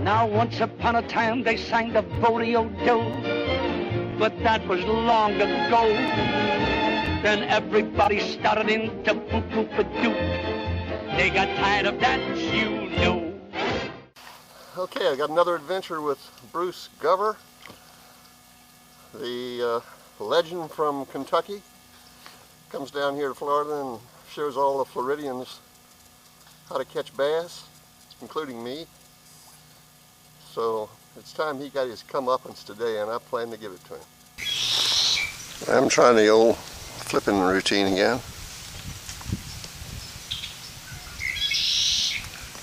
Now once upon a time they sang the Bodeo-Do, but that was long ago. Then everybody started into boop-boop-a-doo. They got tired of that, you know. Okay, I got another adventure with Bruce Gover, the legend from Kentucky. Comes down here to Florida and shows all the Floridians how to catch bass, including me. So it's time he got his comeuppance today, and I plan to give it to him. I'm trying the old flipping routine again.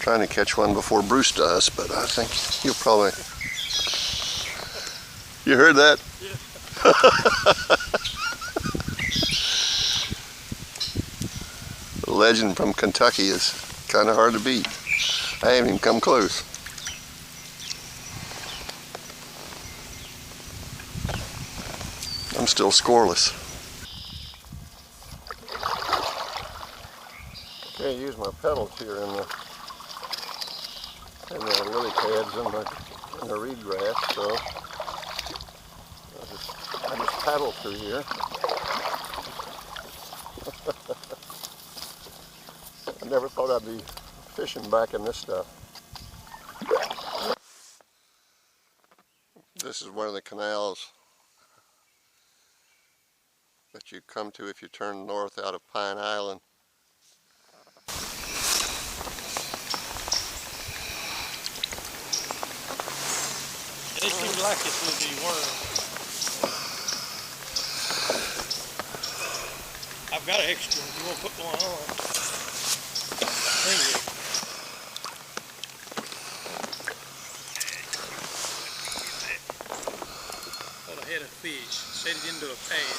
Trying to catch one before Bruce does, but I think he'll probably... You heard that? Yeah. The legend from Kentucky is kind of hard to beat. I haven't even come close. I'm still scoreless. Can't use my pedals here in the lily pads in the reed grass, so I just paddle through here. I never thought I'd be fishing back in this stuff. This is one of the canals that you come to if you turn north out of Pine Island. It seems like it would be worm. I've got an extra if you want to put one on. Bring it. What a head of fish. Set it into a pad.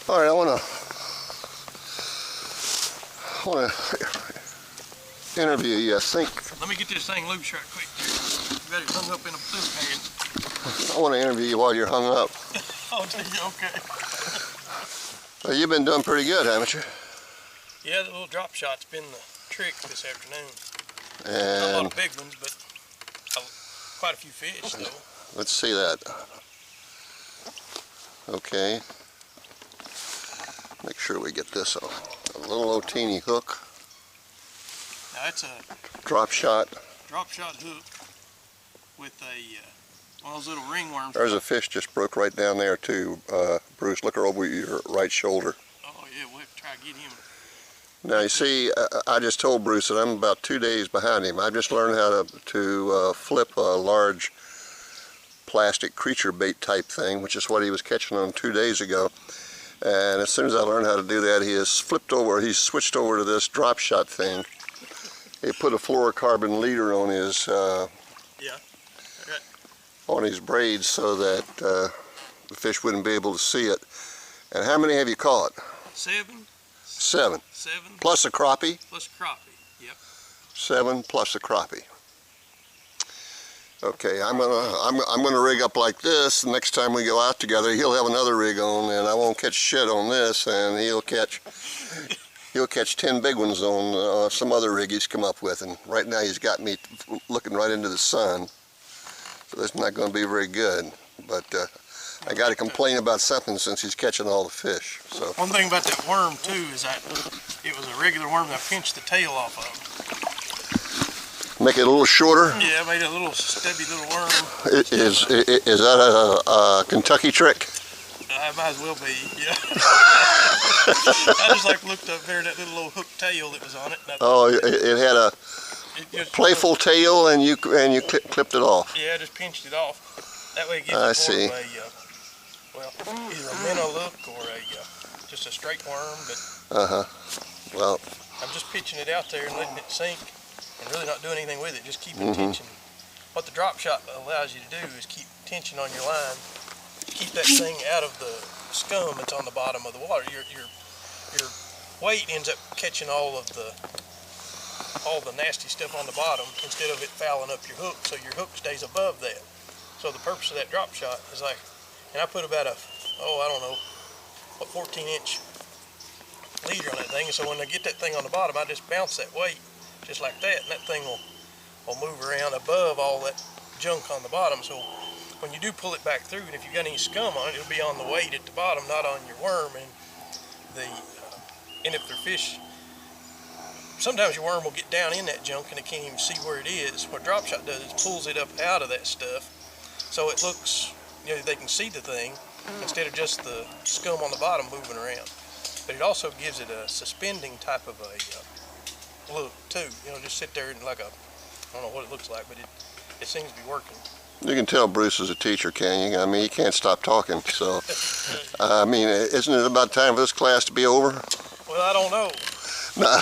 Alright, I wanna interview you, I think. Let me get this thing loose right quick. You got it hung up in a blue pad. I want to interview you while you're hung up. Oh, okay. Well, you've been doing pretty good, haven't you? Yeah, the little drop shot's been the trick this afternoon. And Not a lot of big ones, but quite a few fish, though. let's see that. Okay. Make sure we get this on. A little old teeny hook. Now that's a Drop shot. drop shot hook with a one of those little ringworms. There's a fish just broke right down there too. Bruce, look over your right shoulder. Oh yeah, we'll have to try to get him. Now you see, I just told Bruce that I'm about 2 days behind him. I've just learned how to flip a large plastic creature bait type thing, which is what he was catching on 2 days ago. And as soon as I learned how to do that, he has he's switched over to this drop shot thing. He put a fluorocarbon leader on his on his braids so that the fish wouldn't be able to see it. And how many have you caught? 7. 7. 7 Plus a crappie? plus crappie. Yep. 7 plus a crappie. Okay, I'm gonna rig up like this. The next time we go out together, he'll have another rig on, and I won't catch shit on this, and he'll catch 10 big ones on some other rig he's come up with. And right now he's got me looking right into the sun, so that's not going to be very good. But I got to complain about something since he's catching all the fish. So One thing about that worm too is that it was a regular worm that I pinched the tail off of. make it a little shorter. Yeah, I made a little stubby little worm. Is that a Kentucky trick? I might as well be, yeah. I just like looked up there at that little old hook tail that was on it. Oh, it had a playful tail, and you clipped it off. Yeah, I just pinched it off. That way it gets I see. more of a, well, either a minnow look or just a straight worm. But Well, I'm just pitching it out there and letting it sink, and really not doing anything with it. Just keeping tension. What the drop shot allows you to do is keep tension on your line. Keep that thing out of the scum that's on the bottom of the water. Your weight ends up catching all the nasty stuff on the bottom instead of it fouling up your hook, so your hook stays above that. So the purpose of that drop shot is like, and I put about a 14-inch leader on that thing, and so when I get that thing on the bottom, I just bounce that weight just like that, and that thing will will move around above all that junk on the bottom. So when you do pull it back through, and if you've got any scum on it, it'll be on the weight at the bottom, not on your worm. And if they're fish, sometimes your worm will get down in that junk and it can't even see where it is. What dropshot does is pulls it up out of that stuff, so it looks, you know, they can see the thing instead of just the scum on the bottom moving around. But it also gives it a suspending type of a look too. You know, just sit there and like a, I don't know what it looks like, but it seems to be working. You can tell Bruce is a teacher, can you? I mean, he can't stop talking. So, I mean, isn't it about time for this class to be over? Well, I don't know. No.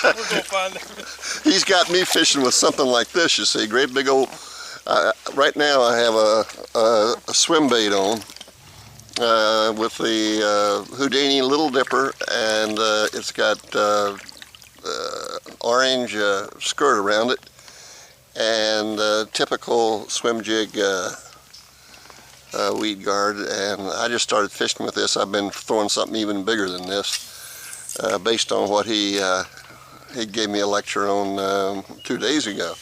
We're gonna find out. He's got me fishing with something like this, you see, great big old, right now I have a swim bait on with the Houdini Little Dipper, and it's got orange skirt around it, and typical swim jig weed guard, and I just started fishing with this. I've been throwing something even bigger than this. Based on what he gave me a lecture on 2 days ago.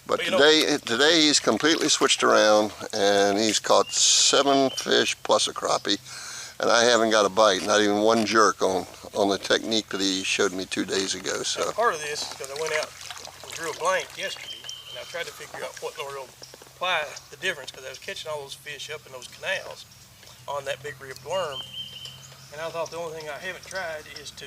But today he's completely switched around, and he's caught 7 fish plus a crappie, and I haven't got a bite, not even one jerk on the technique that he showed me 2 days ago. So now, part of this is because I went out and drew a blank yesterday, and I tried to figure out what in the world apply the difference, because I was catching all those fish up in those canals on that big ribbed worm. And I thought the only thing I haven't tried is to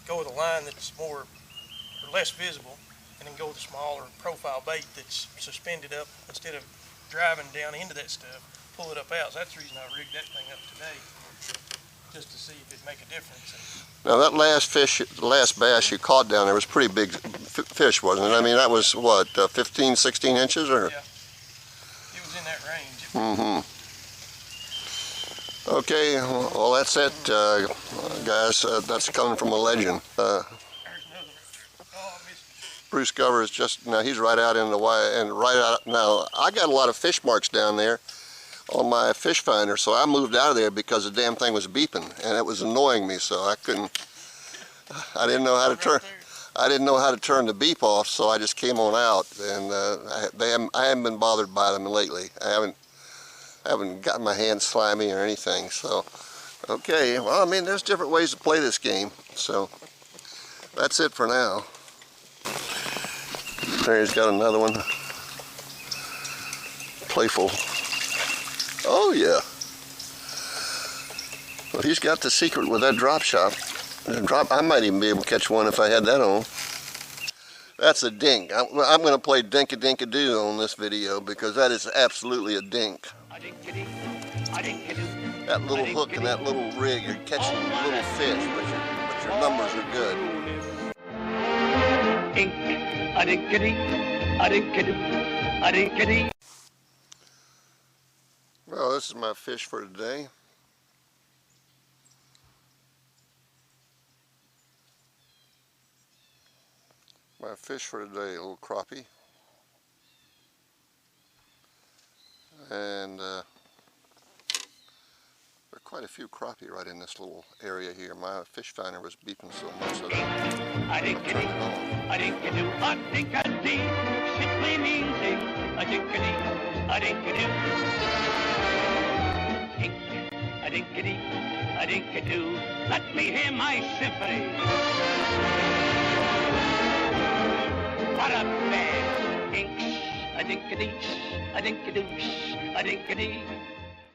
go with a line that's more or less visible, and then go with a smaller profile bait that's suspended up instead of driving down into that stuff, pull it up out. So that's the reason I rigged that thing up today, just to see if it'd make a difference. now that last fish, the last bass you caught down there was pretty big fish, wasn't it? I mean, that was what, 15, 16 inches, or? Yeah, it was in that range. Mm-hmm. Okay, well that's it, guys. That's coming from a legend. There's another. Oh, I missed it. Bruce Gover is just, now he's right out in the wire, and right out, now I got a lot of fish marks down there on my fish finder, so I moved out of there because the damn thing was beeping, and it was annoying me, so I didn't know how to turn the beep off, so I just came on out, and I haven't been bothered by them lately. I haven't gotten my hands slimy or anything. So, okay, well, I mean, there's different ways to play this game. So, that's it for now. There he's got another one. Playful. Oh, yeah. Well, he's got the secret with that drop shot. I might even be able to catch one if I had that on. That's a dink. I'm going to play dink-a-dink-a-doo on this video, because that is absolutely a dink. That little hook and that little rig, you're catching little fish, but your numbers are good. Well, this is my fish for today. My fish for today, a little crappie. And there are quite a few crappie right in this little area here. My fish finder was beeping so much that I turned it on. Let me hear my symphony. What a band. A dink-a-dee, a dink-a-doosh, a dink-a-dee.